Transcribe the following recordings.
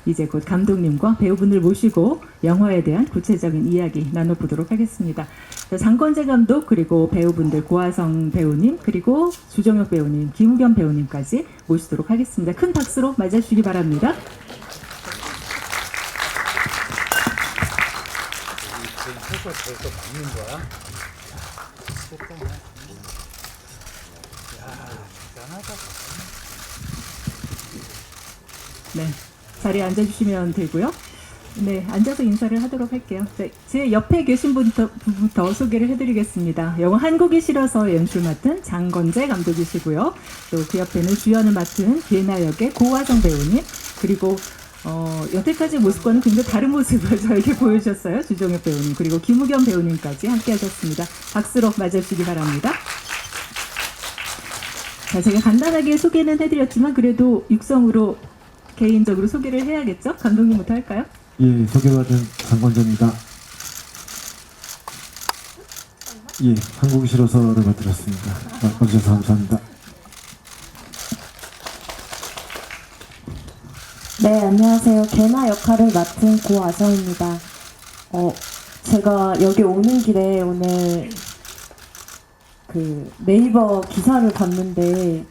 이제 곧 감독님과 배우분들 모시고 영화에 대한 구체적인 이야기 나눠보도록 하겠습니다. 장건재 감독 그리고 배우분들 고아성 배우님 그리고 주종혁 배우님, 김우겸 배우님까지 모시도록 하겠습니다. 큰 박수로 맞아주시기 바랍니다. 벌써 받는 거야? 네, 자리에 앉아주시면 되고요. 네, 앉아서 인사를 하도록 할게요. 네, 제 옆에 계신 분부터 소개를 해드리겠습니다. 영화 한국이 싫어서 연출 맡은 장건재 감독이시고요. 또 그 옆에는 주연을 맡은 예나 역의 고화성 배우님, 그리고 여태까지 모습과는 굉장히 다른 모습을 저에게 보여주셨어요. 주종혁 배우님, 그리고 김우겸 배우님까지 함께 하셨습니다. 박수로 맞아주시기 바랍니다. 자, 제가 간단하게 소개는 해드렸지만 그래도 육성으로 개인적으로 소개를 해야겠죠? 감독님부터 할까요? 예, 소개받은 장건재입니다. 예, 한국이 싫어서를 맡들었습니다. 와주셔서 감사합니다. 네, 안녕하세요. 개나 역할을 맡은 고아성입니다. 제가 여기 오는 길에 오늘 그 네이버 기사를 봤는데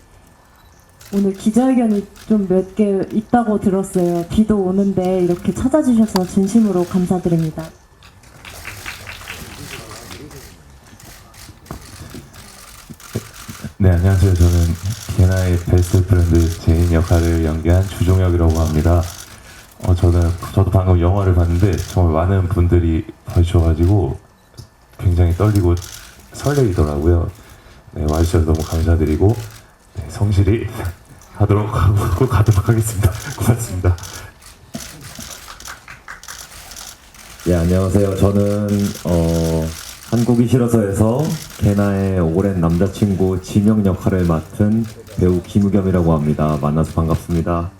오늘 기자회견이 좀 몇 개 있다고 들었어요. 비도 오는데 이렇게 찾아주셔서 진심으로 감사드립니다. 네, 안녕하세요. 저는 개나의 베스트 프렌드 제인 역할을 연기한 주종혁이라고 합니다. 저도 방금 영화를 봤는데 정말 많은 분들이 봐주셔가지고 굉장히 떨리고 설레이더라고요. 네, 와주셔서 너무 감사드리고 네, 성실히 가도록 하겠습니다. 고맙습니다. 예, 안녕하세요. 저는 한국이 싫어서에서 개나의 오랜 남자친구 진영 역할을 맡은 배우 김우겸이라고 합니다. 만나서 반갑습니다.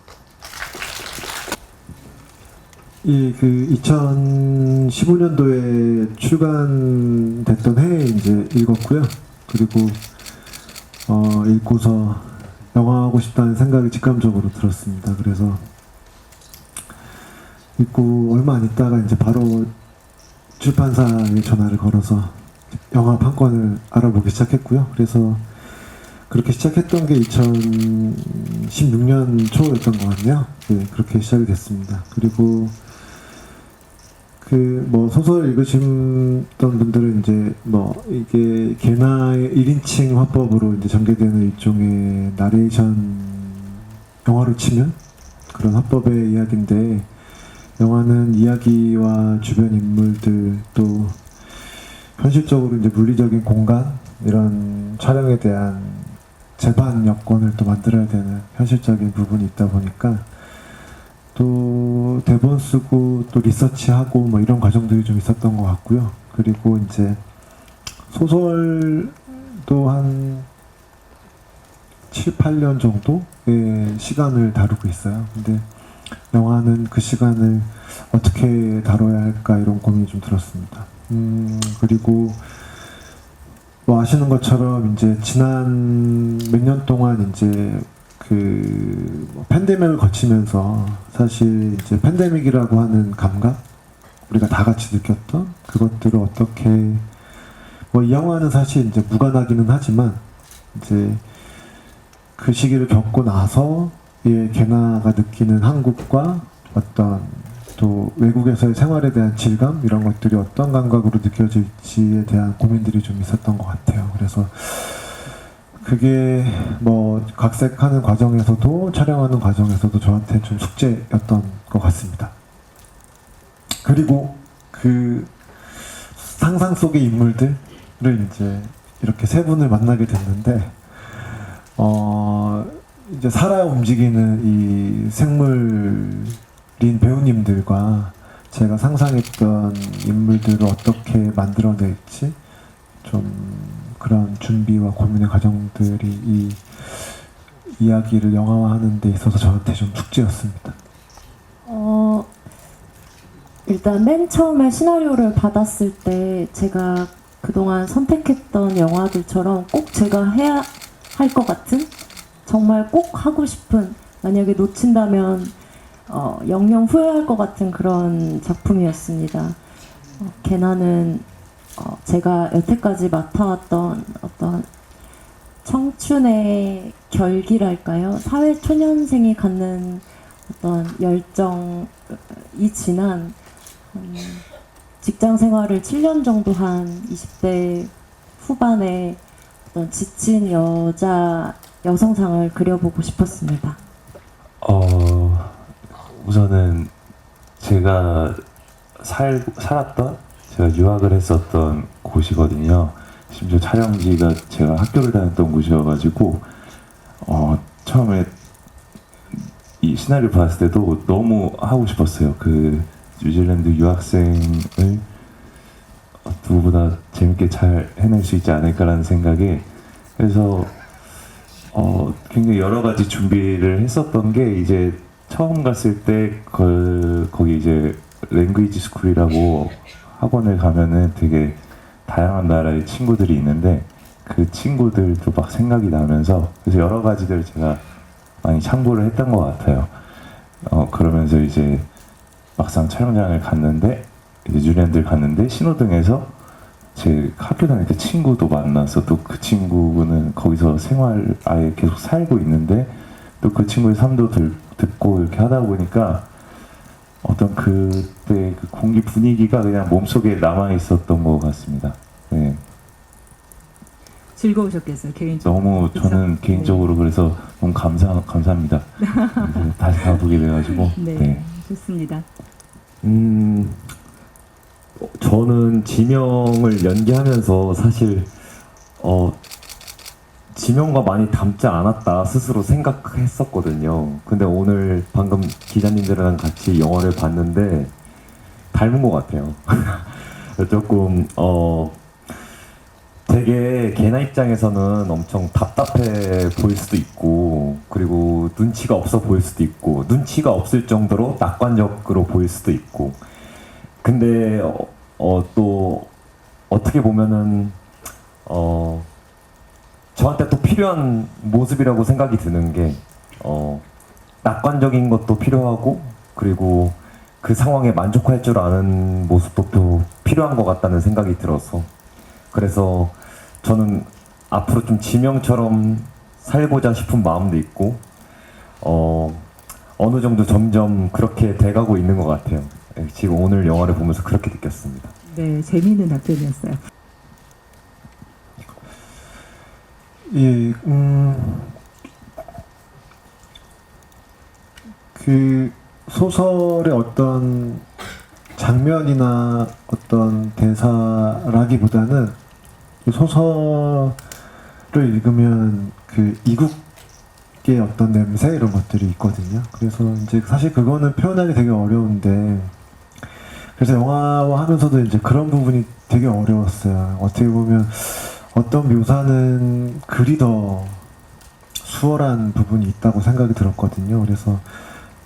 예, 그 2015년도에 출간됐던 해에 이제 읽었고요. 그리고 읽고서 영화하고 싶다는 생각이 직감적으로 들었습니다. 그래서 읽고 얼마 안 있다가 이제 바로 출판사에 전화를 걸어서 영화 판권을 알아보기 시작했고요. 그래서 그렇게 시작했던 게 2016년 초였던 것 같네요. 네, 그렇게 시작이 됐습니다. 그리고 소설 읽으신 분들은 이제 이게 개나의 1인칭 화법으로 이제 전개되는 일종의 나레이션, 영화로 치면 그런 화법의 이야기인데, 영화는 이야기와 주변 인물들 또 현실적으로 이제 물리적인 공간, 이런 촬영에 대한 제반 여건을 또 만들어야 되는 현실적인 부분이 있다 보니까 또 대본 쓰고 또 리서치하고 이런 과정들이 좀 있었던 것 같고요. 그리고 이제 소설도 한 7, 8년 정도의 시간을 다루고 있어요. 근데 영화는 그 시간을 어떻게 다뤄야 할까 이런 고민이 좀 들었습니다. 그리고 아시는 것처럼 이제 지난 몇 년 동안 이제 팬데믹을 거치면서 사실 이제 팬데믹이라고 하는 감각, 우리가 다 같이 느꼈던 그것들을 어떻게 이 영화는 사실 이제 무관하기는 하지만 이제 그 시기를 겪고 나서 개나가 느끼는 한국과 어떤 또 외국에서의 생활에 대한 질감, 이런 것들이 어떤 감각으로 느껴질지에 대한 고민들이 좀 있었던 것 같아요. 그래서 그게 각색하는 과정에서도 촬영하는 과정에서도 저한테 좀 숙제였던 것 같습니다. 그리고 그 상상 속의 인물들을 이제 이렇게 세 분을 만나게 됐는데 이제 살아 움직이는 이 생물인 배우님들과 제가 상상했던 인물들을 어떻게 만들어낼지 좀 그런 준비와 고민의 과정들이 이 이야기를 영화화하는 데 있어서 저한테 좀 숙제였습니다. 일단 맨 처음에 시나리오를 받았을 때 제가 그동안 선택했던 영화들처럼 꼭 제가 해야 할 것 같은, 정말 꼭 하고 싶은, 만약에 놓친다면 영영 후회할 것 같은 그런 작품이었습니다. 개나는 제가 여태까지 맡아왔던 어떤 청춘의 결기랄까요? 사회 초년생이 갖는 어떤 열정이 지난 직장 생활을 7년 정도 한 20대 후반의 어떤 지친 여성상을 그려보고 싶었습니다. 우선은 제가 살았던, 제가 유학을 했었던 곳이거든요. 심지어 촬영지가 제가 학교를 다녔던 곳이어가지고 처음에 이 시나리오 봤을 때도 너무 하고 싶었어요. 그 뉴질랜드 유학생을 누구보다 재밌게 잘 해낼 수 있지 않을까라는 생각에, 그래서 굉장히 여러 가지 준비를 했었던 게, 이제 처음 갔을 때 거기 이제 랭귀지 스쿨이라고 학원을 가면은 되게 다양한 나라의 친구들이 있는데, 그 친구들도 막 생각이 나면서, 그래서 여러 가지들 제가 많이 참고를 했던 것 같아요. 그러면서 이제 막상 촬영장을 갔는데, 이제 뉴질랜드를 갔는데 신호등에서 제 학교 다닐 때 친구도 만나서, 또 그 친구는 거기서 아예 계속 살고 있는데, 또 그 친구의 삶도 듣고 이렇게 하다 보니까 어떤 그때 그 공기 분위기가 그냥 몸속에 남아 있었던 것 같습니다. 네. 즐거우셨겠어요, 개인적으로. 너무 그쵸? 저는 개인적으로 그래서 너무 감사합니다. 그래서 다시 가보게 돼가지고. 네, 네. 좋습니다. 저는 지명을 연기하면서 사실 지명과 많이 닮지 않았다 스스로 생각했었거든요. 근데 오늘 방금 기자님들이랑 같이 영화를 봤는데 닮은 것 같아요. 조금 되게 개나 입장에서는 엄청 답답해 보일 수도 있고, 그리고 눈치가 없어 보일 수도 있고, 눈치가 없을 정도로 낙관적으로 보일 수도 있고, 근데 또 어떻게 보면은 저한테 또 필요한 모습이라고 생각이 드는 게, 낙관적인 것도 필요하고, 그리고 그 상황에 만족할 줄 아는 모습도 또 필요한 것 같다는 생각이 들어서, 그래서 저는 앞으로 좀 지명처럼 살고자 싶은 마음도 있고, 어느 정도 점점 그렇게 돼가고 있는 것 같아요. 지금 오늘 영화를 보면서 그렇게 느꼈습니다. 네, 재미있는 답변이었어요. 예, 그 소설의 어떤 장면이나 어떤 대사라기보다는 그 소설을 읽으면 그 이국의 어떤 냄새 이런 것들이 있거든요. 그래서 이제 사실 그거는 표현하기 되게 어려운데, 그래서 영화와 하면서도 이제 그런 부분이 되게 어려웠어요. 어떻게 보면 어떤 묘사는 글이 더 수월한 부분이 있다고 생각이 들었거든요. 그래서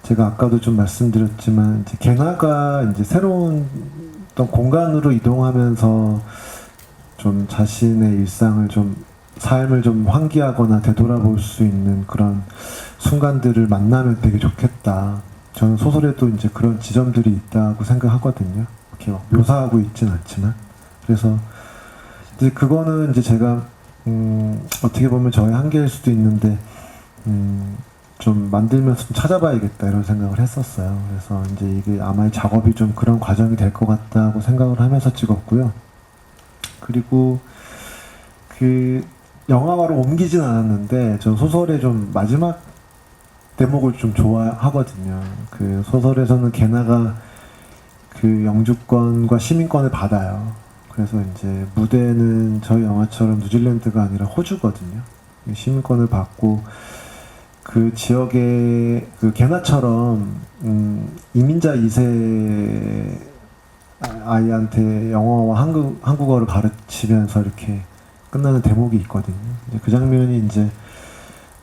제가 아까도 좀 말씀드렸지만, 이제 개나가 이제 새로운 어떤 공간으로 이동하면서 좀 자신의 일상을 삶을 좀 환기하거나 되돌아볼 수 있는 그런 순간들을 만나면 되게 좋겠다. 저는 소설에도 이제 그런 지점들이 있다고 생각하거든요. 이렇게 묘사하고 있진 않지만. 그래서 이제 그거는 이제 제가 어떻게 보면 저의 한계일 수도 있는데 좀 만들면서 좀 찾아봐야겠다 이런 생각을 했었어요. 그래서 이제 이게 아마 이 작업이 좀 그런 과정이 될 것 같다고 생각을 하면서 찍었고요. 그리고 그 영화화로 옮기진 않았는데, 전 소설의 좀 마지막 대목을 좀 좋아하거든요. 그 소설에서는 개나가 그 영주권과 시민권을 받아요. 그래서 이제 무대는 저희 영화처럼 뉴질랜드가 아니라 호주거든요. 시민권을 받고 그 지역의 그 개나처럼 이민자 2세 아이한테 영어와 한국어를 가르치면서 이렇게 끝나는 대목이 있거든요. 그 장면이 이제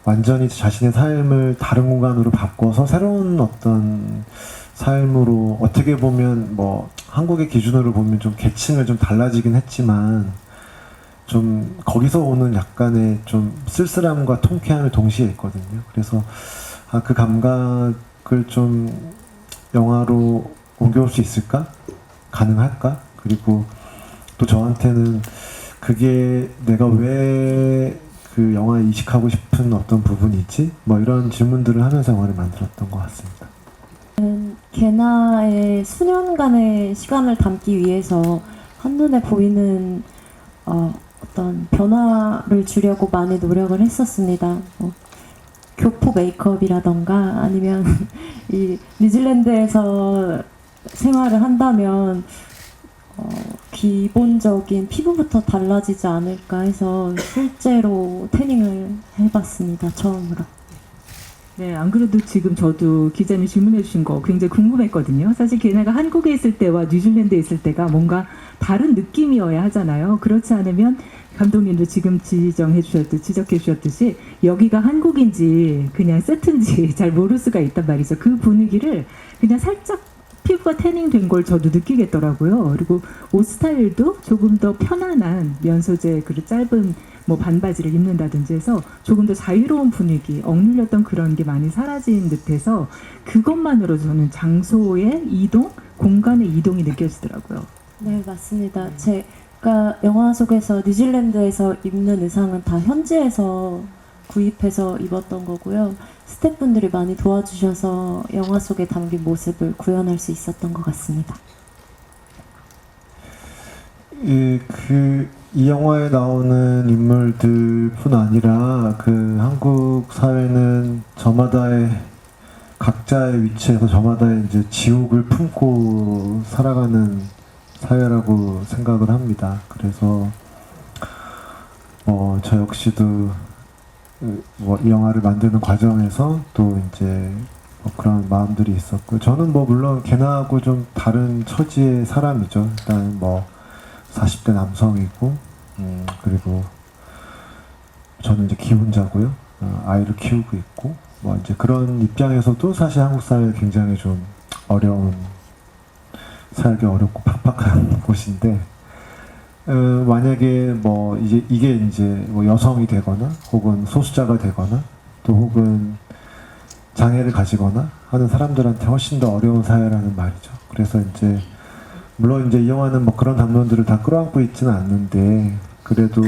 완전히 자신의 삶을 다른 공간으로 바꿔서 새로운 어떤 삶으로, 어떻게 보면 뭐 한국의 기준으로 보면 좀 계층을 좀 달라지긴 했지만 좀 거기서 오는 약간의 좀 쓸쓸함과 통쾌함이 동시에 있거든요. 그래서 그 감각을 그걸 좀 영화로 옮겨올 수 있을까? 가능할까? 그리고 또 저한테는 그게 내가 왜 그 영화에 이식하고 싶은 어떤 부분이지? 뭐 이런 질문들을 하면서 영화를 만들었던 것 같습니다. 개나의 수년간의 시간을 담기 위해서 한눈에 보이는 어떤 변화를 주려고 많이 노력을 했었습니다. 교포 메이크업이라던가 아니면 이 뉴질랜드에서 생활을 한다면 기본적인 피부부터 달라지지 않을까 해서 실제로 태닝을 해봤습니다. 처음으로. 네, 안 그래도 지금 저도 기자님 질문해 주신 거 굉장히 궁금했거든요. 사실 걔네가 한국에 있을 때와 뉴질랜드에 있을 때가 뭔가 다른 느낌이어야 하잖아요. 그렇지 않으면 감독님도 지금 지적해 주셨듯이 여기가 한국인지 그냥 세트인지 잘 모를 수가 있단 말이죠. 그 분위기를 그냥 살짝 피부가 태닝된 걸 저도 느끼겠더라고요. 그리고 옷 스타일도 조금 더 편안한 면 소재 그리고 짧은 뭐 반바지를 입는다든지 해서 조금 더 자유로운 분위기, 억눌렸던 그런 게 많이 사라진 듯해서 그것만으로 저는 장소의 이동, 공간의 이동이 느껴지더라고요. 네, 맞습니다. 제가 영화 속에서 뉴질랜드에서 입는 의상은 다 현지에서 구입해서 입었던 거고요. 스태프분들이 많이 도와주셔서 영화 속에 담긴 모습을 구현할 수 있었던 것 같습니다. 이 영화에 나오는 인물들뿐 아니라 그 한국 사회는 저마다의 각자의 위치에서 저마다의 이제 지옥을 품고 살아가는 사회라고 생각을 합니다. 그래서 저 역시도 이 영화를 만드는 과정에서 또 이제 그런 마음들이 있었고, 저는 물론 걔나하고 좀 다른 처지의 사람이죠. 일단 40대 남성이고, 그리고 저는 이제 기혼자고요. 아이를 키우고 있고, 이제 그런 입장에서도 사실 한국 사회 굉장히 좀 살기 어렵고 팍팍한 곳인데, 만약에 이게 이제 여성이 되거나, 혹은 소수자가 되거나, 또 혹은 장애를 가지거나 하는 사람들한테 훨씬 더 어려운 사회라는 말이죠. 그래서 이제 물론 이제 이 영화는 그런 담론들을 다 끌어안고 있지는 않는데, 그래도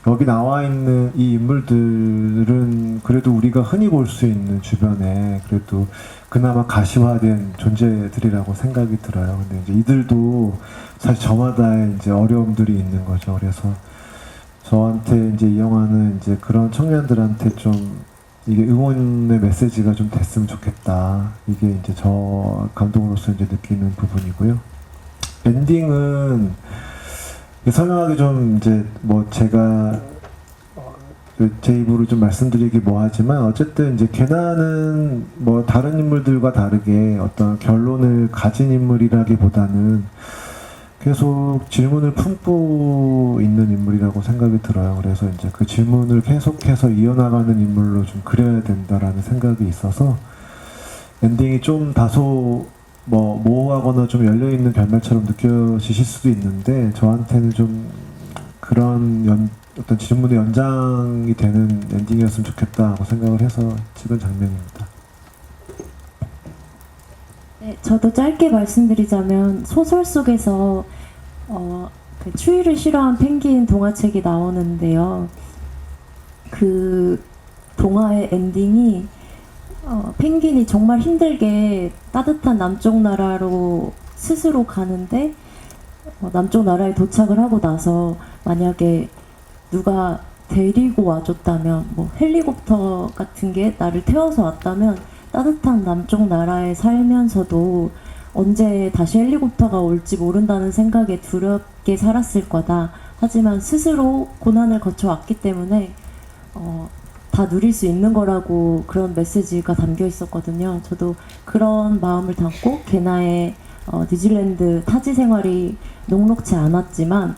여기 나와 있는 이 인물들은 그래도 우리가 흔히 볼 수 있는 주변에 그래도 그나마 가시화된 존재들이라고 생각이 들어요. 근데 이제 이들도 사실 저마다의 이제 어려움들이 있는 거죠. 그래서 저한테 이제 이 영화는 이제 그런 청년들한테 좀 이게 응원의 메시지가 좀 됐으면 좋겠다. 이게 이제 저 감독으로서 이제 느끼는 부분이고요. 엔딩은 설명하기 좀 이제 제가 제 입으로 좀 말씀드리기 뭐하지만, 어쨌든 이제 걔나는 다른 인물들과 다르게 어떤 결론을 가진 인물이라기보다는 계속 질문을 품고 있는 인물이라고 생각이 들어요. 그래서 이제 그 질문을 계속해서 이어나가는 인물로 좀 그려야 된다라는 생각이 있어서, 엔딩이 좀 다소 모호하거나 좀 열려있는 결말처럼 느껴지실 수도 있는데, 저한테는 좀 그런 어떤 질문의 연장이 되는 엔딩이었으면 좋겠다고 생각을 해서 찍은 장면입니다. 네, 저도 짧게 말씀드리자면 소설 속에서 그 추위를 싫어한 펭귄 동화책이 나오는데요. 그 동화의 엔딩이 펭귄이 정말 힘들게 따뜻한 남쪽 나라로 스스로 가는데, 남쪽 나라에 도착을 하고 나서 만약에 누가 데리고 와줬다면, 헬리콥터 같은 게 나를 태워서 왔다면 따뜻한 남쪽 나라에 살면서도 언제 다시 헬리콥터가 올지 모른다는 생각에 두렵게 살았을 거다. 하지만 스스로 고난을 거쳐왔기 때문에 다 누릴 수 있는 거라고, 그런 메시지가 담겨 있었거든요. 저도 그런 마음을 담고 걔나의 뉴질랜드 타지 생활이 녹록지 않았지만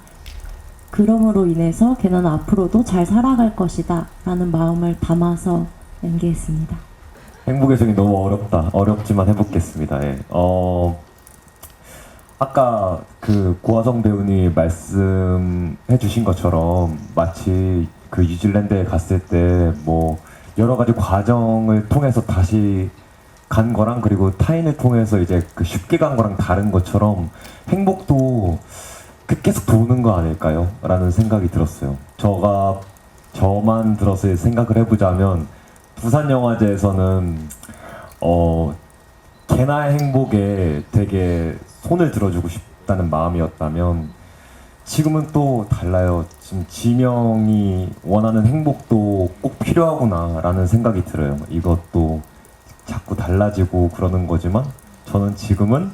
그럼으로 인해서 걔나는 앞으로도 잘 살아갈 것이다 라는 마음을 담아서 연기했습니다. 행복의 정이 너무 어렵지만 해보겠습니다. 예. 아까 그 고화성 배우님 말씀해 주신 것처럼 마치 그 뉴질랜드에 갔을 때 여러 가지 과정을 통해서 다시 간 거랑 그리고 타인을 통해서 이제 그 쉽게 간 거랑 다른 것처럼 행복도 그 계속 도는 거 아닐까요? 라는 생각이 들었어요. 저만 들어서 생각을 해보자면 부산영화제에서는 개나의 행복에 되게 손을 들어주고 싶다는 마음이었다면 지금은 또 달라요. 지금 지명이 원하는 행복도 꼭 필요하구나라는 생각이 들어요. 이것도 자꾸 달라지고 그러는 거지만 저는 지금은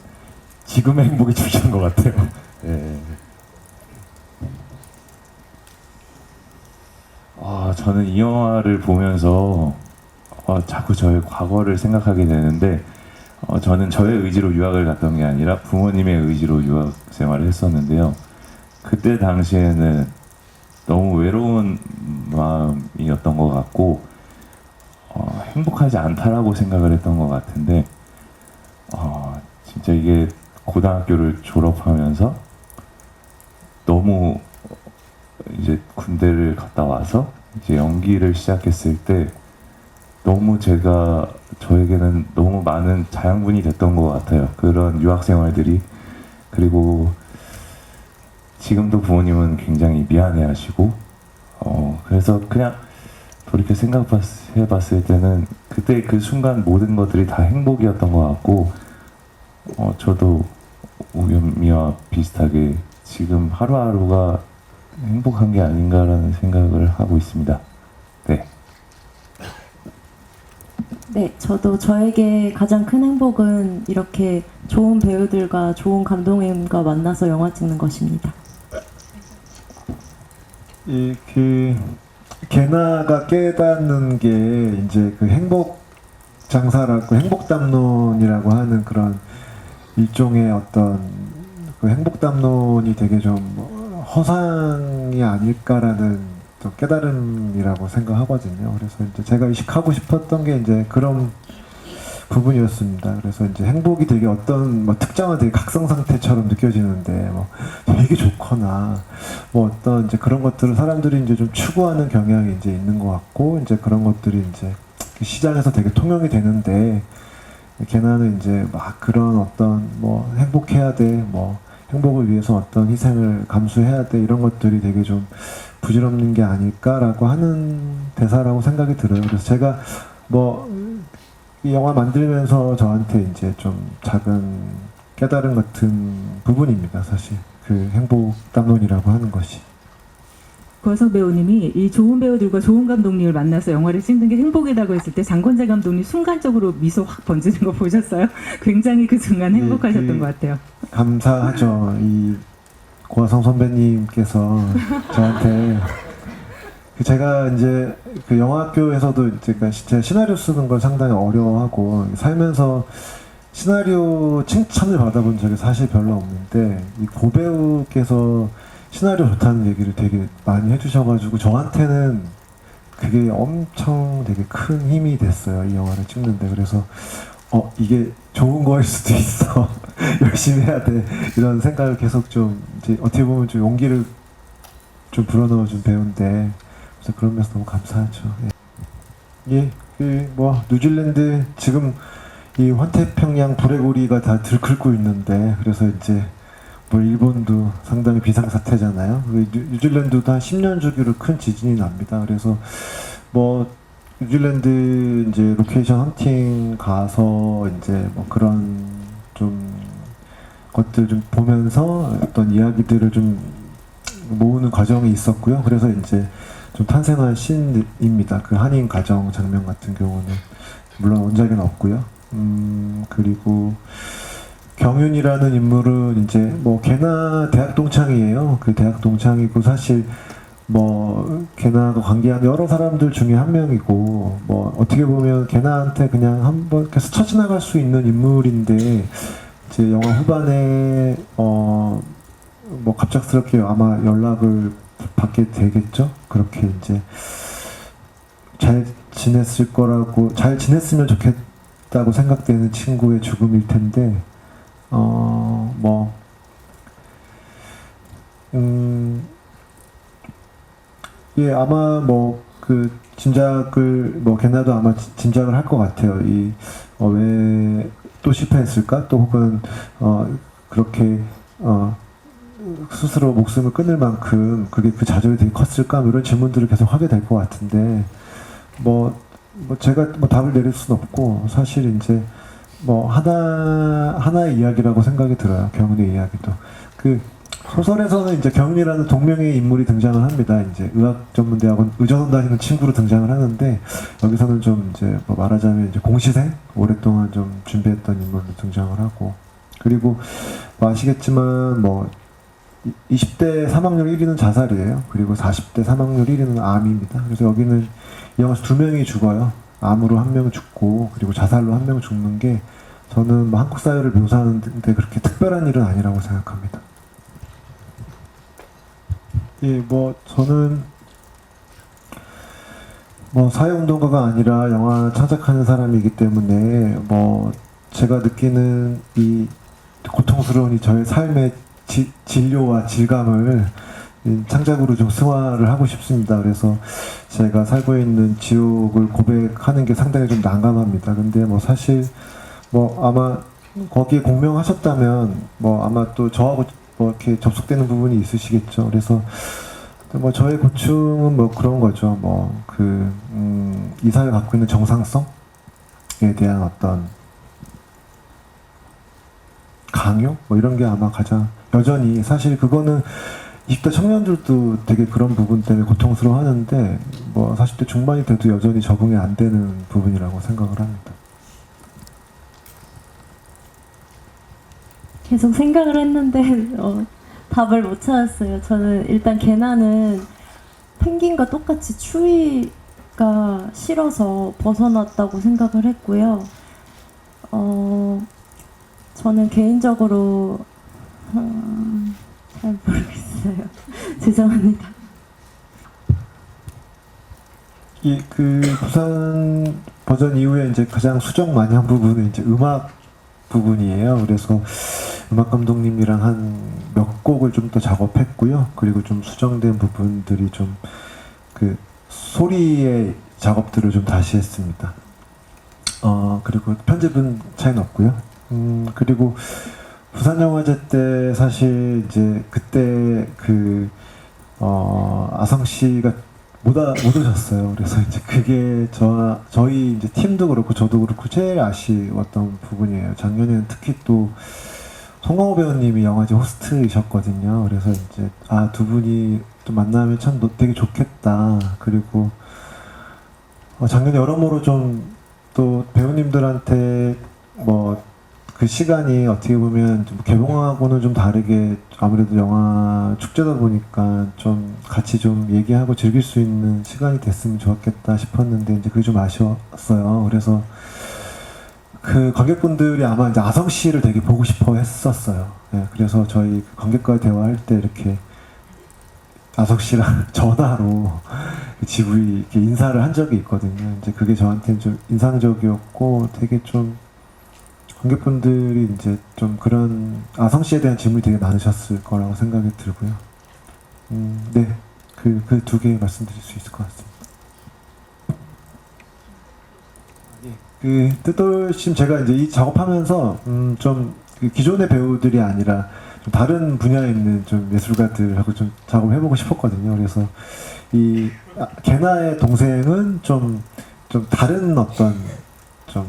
지금의 행복이 중요한 것 같아요. 예. 저는 이 영화를 보면서 자꾸 저의 과거를 생각하게 되는데 저는 저의 의지로 유학을 갔던 게 아니라 부모님의 의지로 유학 생활을 했었는데요. 그때 당시에는 너무 외로운 마음이었던 것 같고 행복하지 않다라고 생각을 했던 것 같은데 진짜 이게 고등학교를 졸업하면서 너무 이제 군대를 갔다 와서 이제 연기를 시작했을 때 너무 저에게는 너무 많은 자양분이 됐던 것 같아요. 그런 유학 생활들이. 그리고 지금도 부모님은 굉장히 미안해하시고 그래서 그냥 돌이켜 생각해봤을 때는 그때 그 순간 모든 것들이 다 행복이었던 것 같고 저도 우겸이와 비슷하게 지금 하루하루가 행복한 게 아닌가라는 생각을 하고 있습니다. 네. 네, 저도 저에게 가장 큰 행복은 이렇게 좋은 배우들과 좋은 감독님과 만나서 영화 찍는 것입니다. 개나가 깨닫는 게 이제 그 행복 장사라고 행복 담론이라고 하는 그런 일종의 어떤 그 행복 담론이 되게 좀 허상이 아닐까라는 또 깨달음이라고 생각하거든요. 그래서 이제 제가 의식하고 싶었던 게 이제 그런 부분이었습니다. 그래서 이제 행복이 되게 어떤 특정한 되게 각성 상태처럼 느껴지는데 되게 좋거나 어떤 이제 그런 것들을 사람들이 이제 좀 추구하는 경향이 이제 있는 것 같고 이제 그런 것들이 이제 시장에서 되게 통용이 되는데 걔나는 이제 막 그런 어떤 행복해야 돼 행복을 위해서 어떤 희생을 감수해야 돼 이런 것들이 되게 좀 부질없는 게 아닐까라고 하는 대사라고 생각이 들어요. 그래서 제가 이 영화 만들면서 저한테 이제 좀 작은 깨달음 같은 부분입니다. 사실 그 행복 담론이라고 하는 것이. 고화성 배우님이 이 좋은 배우들과 좋은 감독님을 만나서 영화를 찍는 게 행복이라고 했을 때 장건재 감독님 순간적으로 미소 확 번지는 거 보셨어요? 굉장히 그 순간 행복하셨던 것 같아요. 감사하죠. 이 고화성 선배님께서 저한테 제가 이제 그 영화학교에서도 제가 진짜 시나리오 쓰는 걸 상당히 어려워하고 살면서 시나리오 칭찬을 받아본 적이 사실 별로 없는데 이 고배우께서 시나리오 좋다는 얘기를 되게 많이 해주셔가지고 저한테는 그게 엄청 되게 큰 힘이 됐어요. 이 영화를 찍는데. 그래서 이게 좋은 거일 수도 있어. 열심히 해야 돼. 이런 생각을 계속 좀 이제 어떻게 보면 좀 용기를 좀 불어넣어준 배우인데 그래서 그런 면에서 너무 감사하죠. 예, 뉴질랜드 지금 이 환태평양 불의고리가 다 들끓고 있는데 그래서 이제 일본도 상당히 비상사태잖아요. 뉴질랜드도 한 10년 주기로 큰 지진이 납니다. 그래서 뉴질랜드 이제 로케이션 헌팅 가서 이제 그런 좀 것들 좀 보면서 어떤 이야기들을 좀 모으는 과정이 있었고요. 그래서 이제 좀 탄생한 씬입니다. 그 한인 가정 장면 같은 경우는 물론 원작에는 없고요. 그리고 경윤이라는 인물은 이제 걔나 대학 동창이에요. 그 대학 동창이고 사실 걔나가 관계한 여러 사람들 중에 한 명이고 어떻게 보면 걔나한테 그냥 한번 이렇게 스쳐 지나갈 수 있는 인물인데 이제 영화 후반에 갑작스럽게 아마 연락을 받게 되겠죠. 그렇게 이제 잘 지냈으면 좋겠다고 생각되는 친구의 죽음일 텐데 예, 아마 그 짐작을 뭐 걔나도 아마 짐작을 할 것 같아요. 이 왜 또 실패했을까? 또 혹은 그렇게 스스로 목숨을 끊을 만큼 그게 그 좌절이 되게 컸을까? 뭐 이런 질문들을 계속 하게 될 것 같은데 뭐 제가 뭐 답을 내릴 수는 없고 사실 이제 뭐 하나의 이야기라고 생각이 들어요. 경은의 이야기도 그 소설에서는 이제 경은이라는 동명의 인물이 등장을 합니다. 이제 의학전문대학원 의전원 다니는 친구로 등장을 하는데 여기서는 좀 이제 뭐 말하자면 이제 공시생 오랫동안 좀 준비했던 인물로 등장을 하고 그리고 뭐 아시겠지만 뭐 20대 사망률 1위는 자살이에요. 그리고 40대 사망률 1위는 암입니다. 그래서 여기는 이 영화에서 2명이 죽어요. 암으로 1명 죽고 그리고 자살로 1명 죽는 게 저는 뭐 한국 사회를 묘사하는데 그렇게 특별한 일은 아니라고 생각합니다. 예, 뭐 저는 뭐 사회운동가가 아니라 영화 창작하는 사람이기 때문에 뭐 제가 느끼는 이 고통스러운 이 저의 삶의 진료와 질감을 창작으로 좀 승화를 하고 싶습니다. 그래서 제가 살고 있는 지옥을 고백하는 게 상당히 좀 난감합니다. 근데 뭐 사실 뭐 아마 거기에 공명하셨다면 뭐 아마 또 저하고 뭐 이렇게 접속되는 부분이 있으시겠죠. 그래서 뭐 저의 고충은 뭐 그런 거죠. 뭐 이 사회가 갖고 있는 정상성에 대한 어떤 강요? 뭐 이런 게 아마 가장 여전히 사실 그거는 20대 청년들도 되게 그런 부분 때문에 고통스러워하는데 뭐 40대 중반이 돼도 여전히 적응이 안 되는 부분이라고 생각을 합니다. 계속 생각을 했는데 답을 못 찾았어요. 저는 일단 개나는 펭귄과 똑같이 추위가 싫어서 벗어났다고 생각을 했고요. 저는 개인적으로 잘 모르겠어요. 죄송합니다. 이 그 부산 버전 이후에 이제 가장 수정 많이 한 부분은 이제 음악 부분이에요. 그래서 음악 감독님이랑 한 몇 곡을 좀 더 작업했고요. 그리고 좀 수정된 부분들이 좀 그 소리의 작업들을 좀 다시 했습니다. 그리고 편집은 차이는 없고요. 그리고 부산영화제 때 사실 이제 그때 그 아성 씨가 못 오셨어요. 그래서 이제 그게 저희 이제 팀도 그렇고 저도 그렇고 제일 아쉬웠던 부분이에요. 작년에는 특히 또 송강호 배우님이 영화제 호스트이셨거든요. 그래서 이제 두 분이 또 만나면 참 되게 좋겠다. 그리고 작년에 여러모로 좀 또 배우님들한테 뭐 그 시간이 어떻게 보면 좀 개봉하고는 좀 다르게 아무래도 영화 축제다 보니까 좀 같이 좀 얘기하고 즐길 수 있는 시간이 됐으면 좋았겠다 싶었는데 이제 그게 좀 아쉬웠어요. 그래서 그 관객분들이 아마 이제 아성 씨를 되게 보고 싶어 했었어요. 네, 그래서 저희 관객과 대화할 때 이렇게 아성 씨랑 전화로 지부이 이렇게 인사를 한 적이 있거든요. 이제 그게 저한테는 좀 인상적이었고 되게 좀 관객분들이 이제 좀 그런 아성 씨에 대한 질문이 되게 많으셨을 거라고 생각이 들고요. 네, 그 두 개 말씀드릴 수 있을 것 같습니다. 그 뜻돌심 제가 이제 이 작업하면서 좀 그 기존의 배우들이 아니라 좀 다른 분야에 있는 좀 예술가들하고 좀 작업해보고 싶었거든요. 그래서 이 개나의 동생은 좀 다른 어떤 좀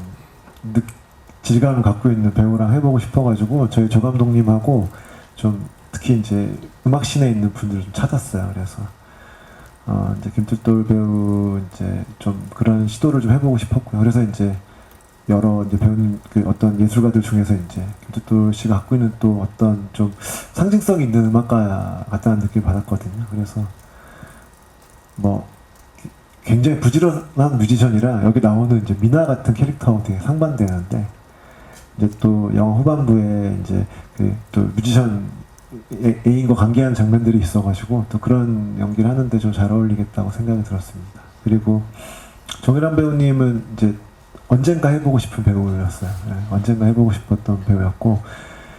질감을 갖고 있는 배우랑 해보고 싶어가지고 저희 조 감독님하고 좀 특히 이제 음악씬에 있는 분들을 좀 찾았어요. 그래서 이제 김뜻돌 배우 이제 좀 그런 시도를 좀 해보고 싶었고요. 그래서 이제 여러 이제 배우는 그 어떤 예술가들 중에서 이제 김뜻돌 씨가 갖고 있는 또 어떤 좀 상징성 있는 음악가 같다는 느낌을 받았거든요. 그래서 뭐 굉장히 부지런한 뮤지션이라 여기 나오는 이제 미나 같은 캐릭터하고 되게 상반되는데 이제 또 영화 후반부에 이제 그 또 뮤지션 애인과 관계하는 장면들이 있어가지고 또 그런 연기를 하는데 좀 잘 어울리겠다고 생각이 들었습니다. 그리고 정일환 배우님은 이제 언젠가 해보고 싶은 배우였어요. 네, 언젠가 해보고 싶었던 배우였고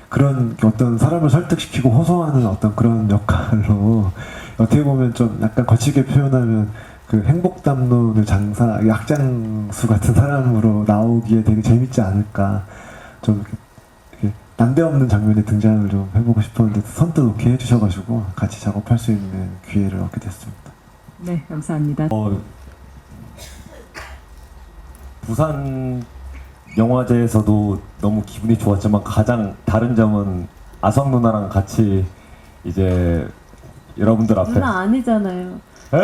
그런 어떤 사람을 설득시키고 호소하는 어떤 그런 역할로 어떻게 보면 좀 약간 거칠게 표현하면 그 행복 담론을 약장수 같은 사람으로 나오기에 되게 재밌지 않을까. 좀 이렇게 난데없는 장면에 등장을 좀 해보고 싶었는데 선뜻 오케이 해주셔가지고 같이 작업할 수 있는 기회를 얻게 됐습니다. 네, 감사합니다. 부산 영화제에서도 너무 기분이 좋았지만 가장 다른 점은 아성 누나랑 같이 이제 여러분들 앞에 누나 아니잖아요. 에?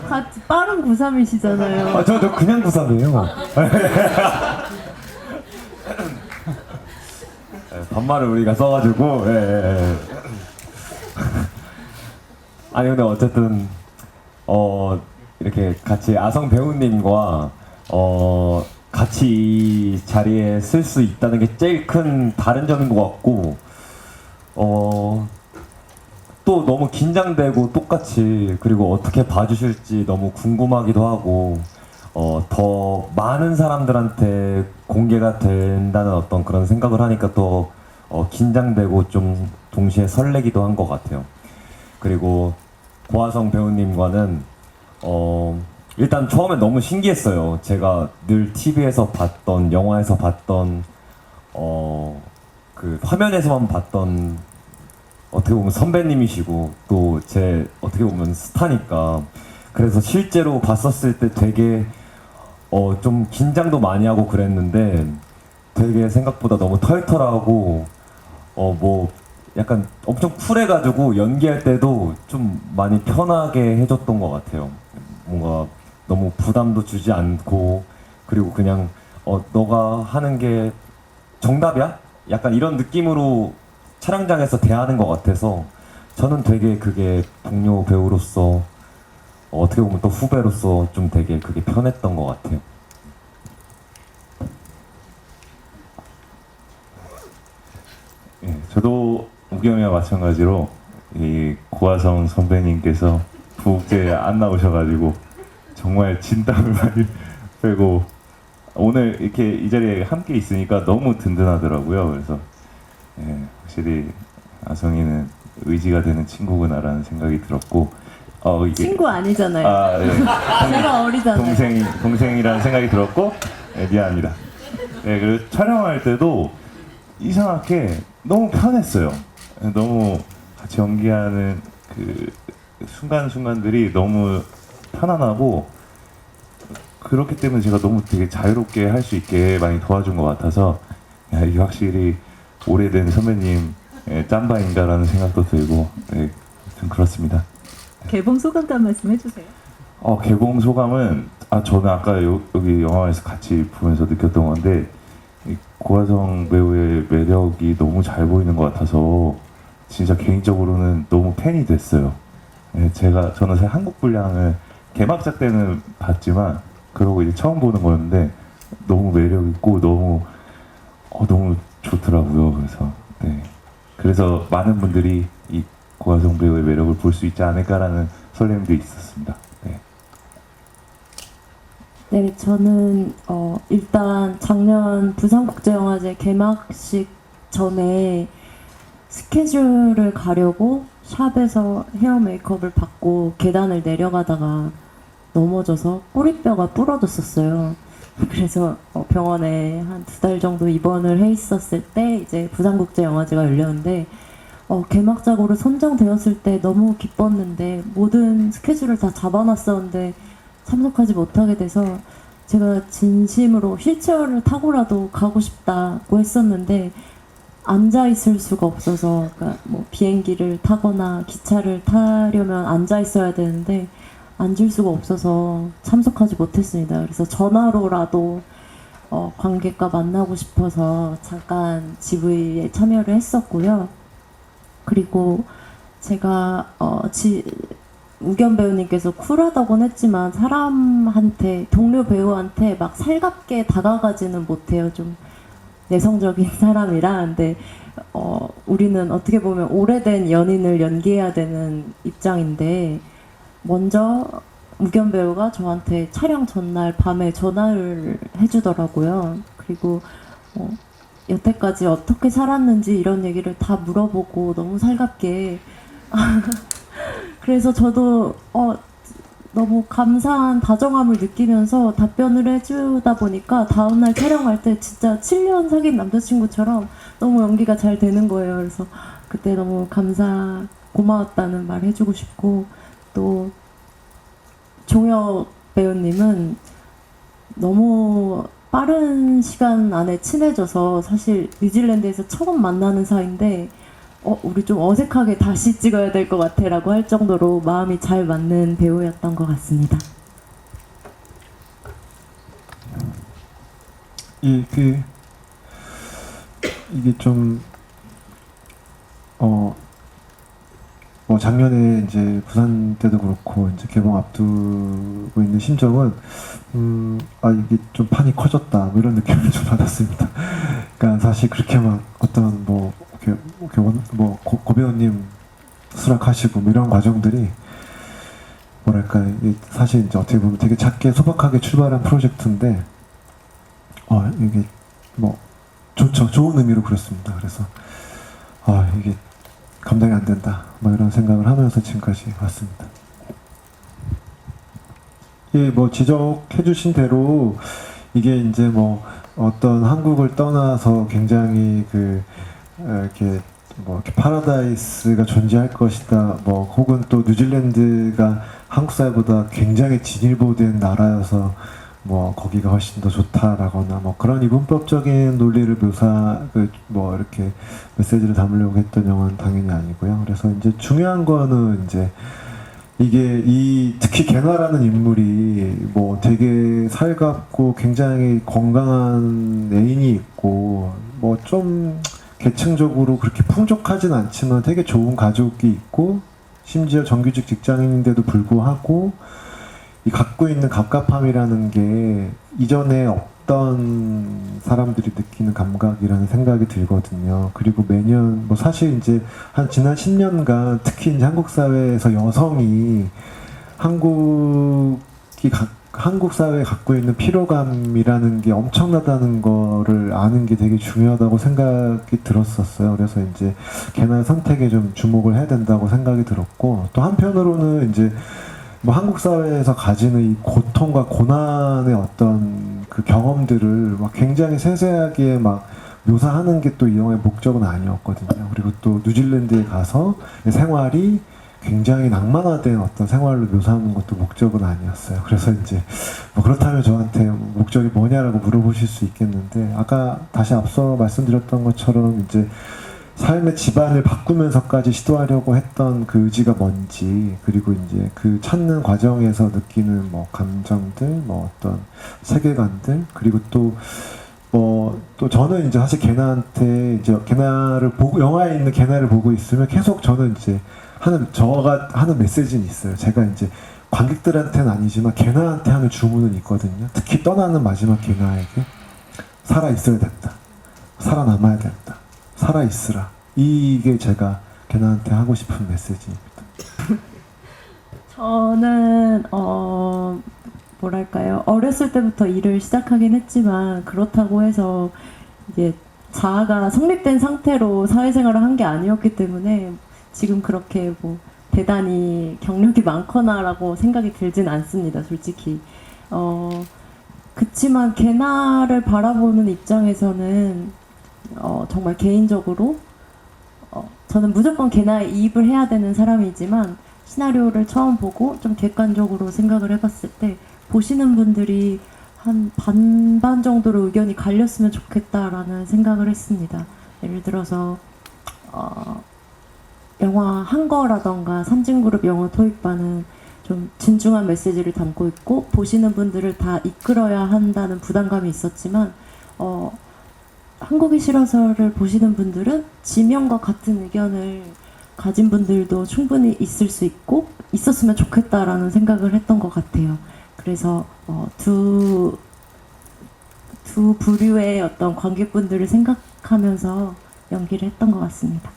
같이 빠른 93이시잖아요. 아, 저 그냥 93이에요. 반말을 우리가 써가지고 예. 아니 근데 어쨌든 이렇게 같이 아성 배우님과 같이 이 자리에 쓸 수 있다는 게 제일 큰 다른 점인 것 같고 또 너무 긴장되고 똑같이 그리고 어떻게 봐주실지 너무 궁금하기도 하고 더 많은 사람들한테 공개가 된다는 어떤 그런 생각을 하니까 또 긴장되고 좀 동시에 설레기도 한 것 같아요. 그리고 고아성 배우님과는 일단 처음에 너무 신기했어요. 제가 늘 TV에서 봤던 영화에서 봤던 그 화면에서만 봤던 어떻게 보면 선배님이시고 또 제 어떻게 보면 스타니까 그래서 실제로 봤었을 때 되게 좀 긴장도 많이 하고 그랬는데 되게 생각보다 너무 털털하고 뭐 약간 엄청 쿨해가지고 연기할 때도 좀 많이 편하게 해줬던 것 같아요. 뭔가 너무 부담도 주지 않고 그리고 그냥 너가 하는 게 정답이야? 약간 이런 느낌으로 촬영장에서 대하는 것 같아서 저는 되게 그게 동료 배우로서 어떻게 보면 또 후배로서 좀 되게 그게 편했던 것 같아요. 예, 저도 우경이와 마찬가지로 이 고아성 선배님께서 부국제에 안 나오셔가지고 정말 진땀을 많이 빼고 오늘 이렇게 이 자리에 함께 있으니까 너무 든든하더라고요. 그래서 예, 확실히 아성이는 의지가 되는 친구구나라는 생각이 들었고 이게 친구 아니잖아요. 아, 예. 제가 어리잖아요. 동생이라는 생각이 들었고 미안합니다. 네, 그리고 촬영할 때도 이상하게 너무 편했어요. 너무 같이 연기하는 그 순간순간들이 너무 편안하고 그렇기 때문에 제가 너무 되게 자유롭게 할 수 있게 많이 도와준 것 같아서 야, 이게 확실히 오래된 선배님 짬바인가라는 생각도 들고 네, 좀 그렇습니다. 개봉 소감도 한 말씀 해주세요. 개봉 소감은 저는 아까 여기 영화관에서 같이 보면서 느꼈던 건데 이 고아성 배우의 매력이 너무 잘 보이는 것 같아서 진짜 개인적으로는 너무 팬이 됐어요. 저는 사실 한국 분량을 개막작 때는 봤지만 그러고 이제 처음 보는 거였는데 너무 매력 있고 너무 좋더라고요. 그래서 많은 분들이 이 고아성 배우의 매력을 볼 수 있지 않을까라는 설렘도 있었습니다. 네. 네, 저는 일단 작년 부산국제영화제 개막식 전에 스케줄을 가려고 샵에서 헤어 메이크업을 받고 계단을 내려가다가 넘어져서 꼬리뼈가 부러졌었어요. 그래서 병원에 한 2달 정도 입원을 해 있었을 때 이제 부산국제영화제가 열렸는데 개막작으로 선정되었을 때 너무 기뻤는데 모든 스케줄을 다 잡아놨었는데 참석하지 못하게 돼서 제가 진심으로 휠체어를 타고라도 가고 싶다고 했었는데 앉아 있을 수가 없어서 그러니까 뭐 비행기를 타거나 기차를 타려면 앉아 있어야 되는데 앉을 수가 없어서 참석하지 못했습니다. 그래서 전화로라도 관객과 만나고 싶어서 잠깐 GV에 참여를 했었고요. 그리고 제가 우견 배우님께서 쿨하다고는 했지만 사람한테 동료 배우한테 막 살갑게 다가가지는 못해요. 좀 내성적인 사람이라. 근데 우리는 어떻게 보면 오래된 연인을 연기해야 되는 입장인데 먼저 우견 배우가 저한테 촬영 전날 밤에 전화를 해주더라고요. 그리고 여태까지 어떻게 살았는지 이런 얘기를 다 물어보고 너무 살갑게 그래서 저도 너무 감사한 다정함을 느끼면서 답변을 해주다 보니까 다음날 촬영할 때 진짜 7년 사귄 남자친구처럼 너무 연기가 잘 되는 거예요. 그래서 그때 너무 고마웠다는 말 해주고 싶고, 또 종혁 배우님은 너무 빠른 시간 안에 친해져서 사실 뉴질랜드에서 처음 만나는 사이인데 우리 좀 어색하게 다시 찍어야 될 것 같아 라고 할 정도로 마음이 잘 맞는 배우였던 것 같습니다. 이게 좀 작년에 이제 부산 때도 그렇고 이제 개봉 앞두고 있는 심정은 이게 좀 판이 커졌다 뭐 이런 느낌을 좀 받았습니다. 그러니까 사실 그렇게 막 어떤 고배우님 수락하시고 뭐 이런 과정들이 뭐랄까 이게 사실 이제 어떻게 보면 되게 작게 소박하게 출발한 프로젝트인데 이게 뭐 좋은 의미로 그렇습니다. 그래서 이게 감당이 안 된다 뭐 이런 생각을 하면서 지금까지 왔습니다. 예, 뭐 지적해 주신 대로 이게 이제 뭐 어떤 한국을 떠나서 굉장히 이렇게 파라다이스가 존재할 것이다, 뭐 혹은 또 뉴질랜드가 한국 사회보다 굉장히 진일보된 나라여서 뭐 거기가 훨씬 더 좋다라거나 뭐 그런 이분법적인 논리를 뭐 이렇게 메시지를 담으려고 했던 영화는 당연히 아니고요. 그래서 이제 중요한 거는 이제 이게 특히 개나라는 인물이 뭐 되게 살갑고 굉장히 건강한 애인이 있고 뭐 좀 계층적으로 그렇게 풍족하진 않지만 되게 좋은 가족이 있고 심지어 정규직 직장인인데도 불구하고 이 갖고 있는 갑갑함이라는 게 이전에 없던 사람들이 느끼는 감각이라는 생각이 들거든요. 그리고 매년 뭐 사실 이제 지난 10년간 특히 이제 한국 사회에서 여성이 한국 사회에 갖고 있는 피로감이라는 게 엄청나다는 거를 아는 게 되게 중요하다고 생각이 들었었어요. 그래서 이제 개나 선택에 좀 주목을 해야 된다고 생각이 들었고, 또 한편으로는 이제 뭐 한국 사회에서 가지는 이 고통과 고난의 어떤 그 경험들을 막 굉장히 세세하게 막 묘사하는 게 또 이 영화의 목적은 아니었거든요. 그리고 또 뉴질랜드에 가서 생활이 굉장히 낭만화된 어떤 생활로 묘사하는 것도 목적은 아니었어요. 그래서 이제 뭐 그렇다면 저한테 목적이 뭐냐라고 물어보실 수 있겠는데, 아까 다시 앞서 말씀드렸던 것처럼 이제 삶의 집안을 바꾸면서까지 시도하려고 했던 그 의지가 뭔지, 그리고 이제 그 찾는 과정에서 느끼는 뭐 감정들, 뭐 어떤 세계관들, 그리고 또 저는 이제 사실 개나한테 이제 개나를 보고, 영화에 있는 개나를 보고 있으면 계속 저는 이제 저가 하는 메시지는 있어요. 제가 이제 관객들한테는 아니지만 개나한테 하는 주문은 있거든요. 특히 떠나는 마지막 개나에게 살아 있어야 된다, 살아남아야 된다, 살아있으라. 이게 제가 개나한테 하고 싶은 메시지입니다. 저는 뭐랄까요, 어렸을 때부터 일을 시작하긴 했지만 그렇다고 해서 이제 자아가 성립된 상태로 사회생활을 한 게 아니었기 때문에 지금 그렇게 뭐 대단히 경력이 많거나라고 생각이 들진 않습니다, 솔직히. 그치만 개나를 바라보는 입장에서는 정말 개인적으로 저는 무조건 개나에 이입을 해야 되는 사람이지만, 시나리오를 처음 보고 좀 객관적으로 생각을 해봤을 때 보시는 분들이 한 반반 정도로 의견이 갈렸으면 좋겠다라는 생각을 했습니다. 예를 들어서 영화 한거라던가 삼진그룹 영어 토익반은 좀 진중한 메시지를 담고 있고 보시는 분들을 다 이끌어야 한다는 부담감이 있었지만, 한국이 싫어서를 보시는 분들은 지명과 같은 의견을 가진 분들도 충분히 있을 수 있고 있었으면 좋겠다라는 생각을 했던 것 같아요. 그래서 두 부류의 어떤 관객분들을 생각하면서 연기를 했던 것 같습니다.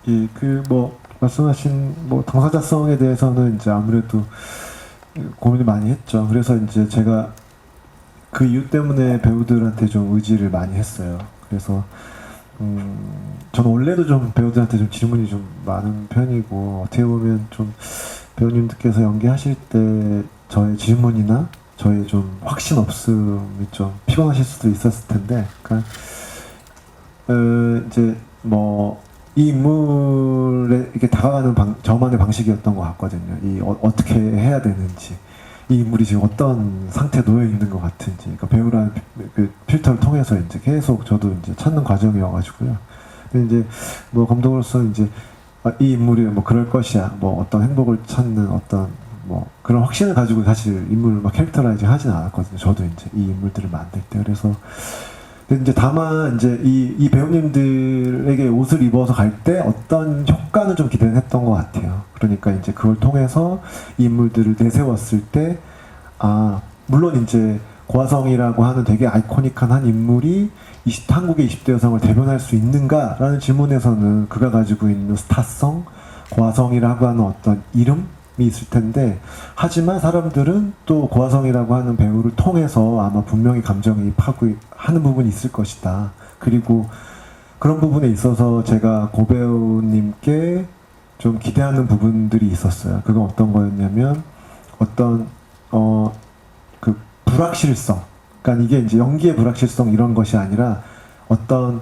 예, 말씀하신 당사자성에 대해서는 이제 아무래도 고민을 많이 했죠. 그래서 이제 제가 그 이유 때문에 배우들한테 좀 의지를 많이 했어요. 그래서 저는 원래도 좀 배우들한테 좀 질문이 좀 많은 편이고, 어떻게 보면 좀 배우님들께서 연기하실 때 저의 질문이나 저의 좀 확신 없음이 좀 피곤하실 수도 있었을 텐데, 그러니까 이제 뭐 이 인물에 이렇게 다가가는 저만의 방식이었던 것 같거든요. 어떻게 해야 되는지, 이 인물이 지금 어떤 상태에 놓여 있는 것 같은지, 그러니까 배우라는 그 필터를 통해서 이제 계속 저도 이제 찾는 과정이어가지고요. 근데 이제 뭐 감독으로서 이제 이 인물이 뭐 그럴 것이야, 뭐 어떤 행복을 찾는 어떤 뭐 그런 확신을 가지고 사실 인물을 막 캐릭터라이징 하진 않았거든요. 저도 이제 이 인물들을 만들 때. 그래서 근데 이제 다만 이제 이 배우님들에게 옷을 입어서 갈 때 어떤 효과는 좀 기대는 했던 것 같아요. 그러니까 이제 그걸 통해서 이 인물들을 내세웠을 때, 물론 이제 고화성이라고 하는 되게 아이코닉한 한 인물이 한국의 20대 여성을 대변할 수 있는가라는 질문에서는 그가 가지고 있는 스타성, 고화성이라고 하는 어떤 이름이 있을 텐데, 하지만 사람들은 또 고화성이라고 하는 배우를 통해서 아마 분명히 감정이입하고 하는 부분이 있을 것이다. 그리고 그런 부분에 있어서 제가 고 배우님께 좀 기대하는 부분들이 있었어요. 그건 어떤 거였냐면 어떤 그 불확실성, 그러니까 이게 이제 연기의 불확실성 이런 것이 아니라 어떤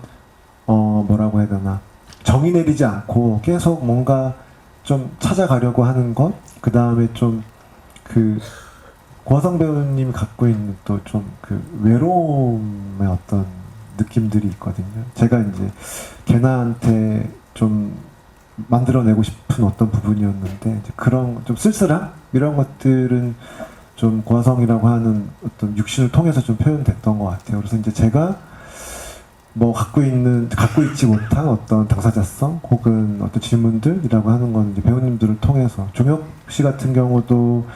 뭐라고 해야 되나, 정의 내리지 않고 계속 뭔가 좀 찾아가려고 하는 것, 그 다음에 좀 그 고화성 배우님이 갖고 있는 또 좀 그 외로움의 어떤 느낌들이 있거든요. 제가 이제 걔나한테 좀 만들어내고 싶은 어떤 부분이었는데, 이제 그런 좀 쓸쓸함 이런 것들은 좀 고화성이라고 하는 어떤 육신을 통해서 좀 표현됐던 것 같아요. 그래서 이제 제가 뭐 갖고 있지 못한 어떤 당사자성 혹은 어떤 질문들이라고 하는 건 이제 배우님들을 통해서, 종혁 씨 같은 경우도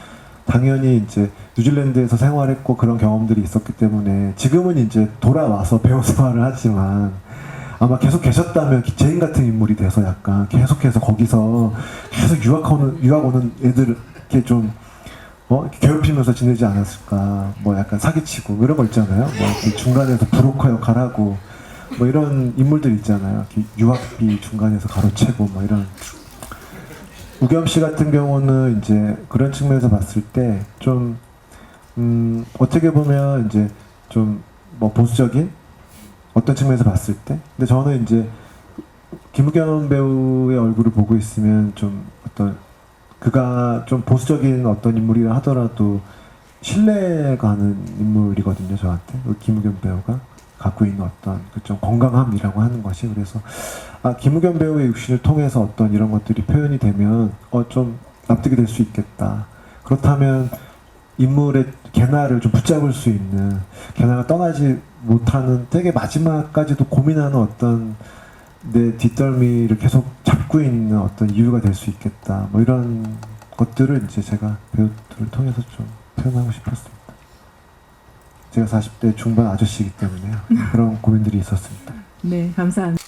당연히 이제 뉴질랜드에서 생활했고 그런 경험들이 있었기 때문에 지금은 이제 돌아와서 배우 생활을 하지만 아마 계속 계셨다면 제인 같은 인물이 돼서 약간 계속해서 거기서 계속 유학 오는 애들 이렇게 좀 이렇게 괴롭히면서 지내지 않았을까. 뭐 약간 사기치고 뭐 이런 거 있잖아요. 뭐 이렇게 중간에서 브로커 역할하고 뭐 이런 인물들 있잖아요. 이렇게 유학비 중간에서 가로채고 뭐 이런. 우겸 씨 같은 경우는 이제 그런 측면에서 봤을 때 좀 어떻게 보면 이제 좀 뭐 보수적인 어떤 측면에서 봤을 때, 근데 저는 이제 김우겸 배우의 얼굴을 보고 있으면 좀 어떤 그가 좀 보수적인 어떤 인물이라 하더라도 신뢰가 가는 인물이거든요, 저한테. 김우겸 배우가 갖고 있는 어떤 그 좀 건강함이라고 하는 것이. 그래서 김우겸 배우의 육신을 통해서 어떤 이런 것들이 표현이 되면 좀 납득이 될 수 있겠다. 그렇다면 인물의 개나를 좀 붙잡을 수 있는, 개나가 떠나지 못하는 되게 마지막까지도 고민하는 어떤 내 뒷덜미를 계속 잡고 있는 어떤 이유가 될 수 있겠다. 뭐 이런 것들을 이제 제가 배우들을 통해서 좀 표현하고 싶었습니다. 제가 40대 중반 아저씨이기 때문에요. 그런 고민들이 있었습니다. 네, 감사합니다.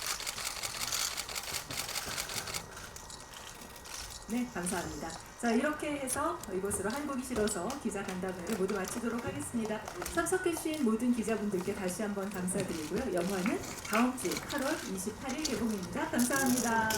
네, 감사합니다. 자, 이렇게 해서 이것으로 한국이 싫어서 기자 간담회를 모두 마치도록 하겠습니다. 참석해주신 모든 기자분들께 다시 한번 감사드리고요. 영화는 다음 주 8월 28일 개봉입니다. 감사합니다.